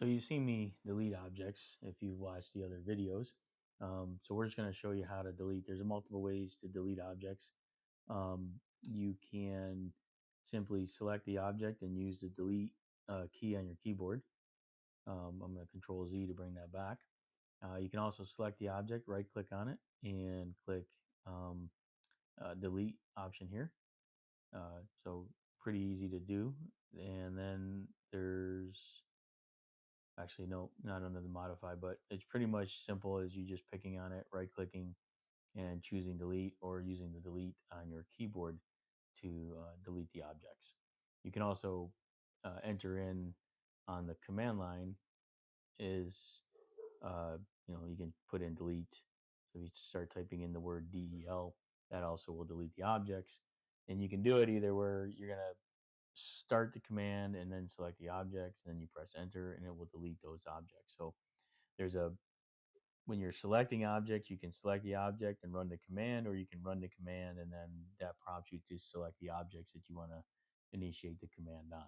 So you've seen me delete objects if you've watched the other videos. So we're just going to show you how to delete. There's multiple ways to delete objects. You can simply select the object and use the delete key on your keyboard. I'm going to Control Z to bring that back. You can also select the object, right click on it, and click um, delete option here. So pretty easy to do. And then there's actually, no, not under the modify, but it's pretty much simple as you just picking on it, right clicking, and choosing delete, or using the delete on your keyboard to delete the objects. You can also enter in on the command line is, uh, you can put in delete. So if you start typing in the word del, that also will delete the objects. And you can do it either where you're going to start the command and then select the objects, and then you press enter and it will delete those objects. So there's a when you're selecting objects, you can select the object and run the command, or you can run the command and then that prompts you to select the objects that you want to initiate the command on.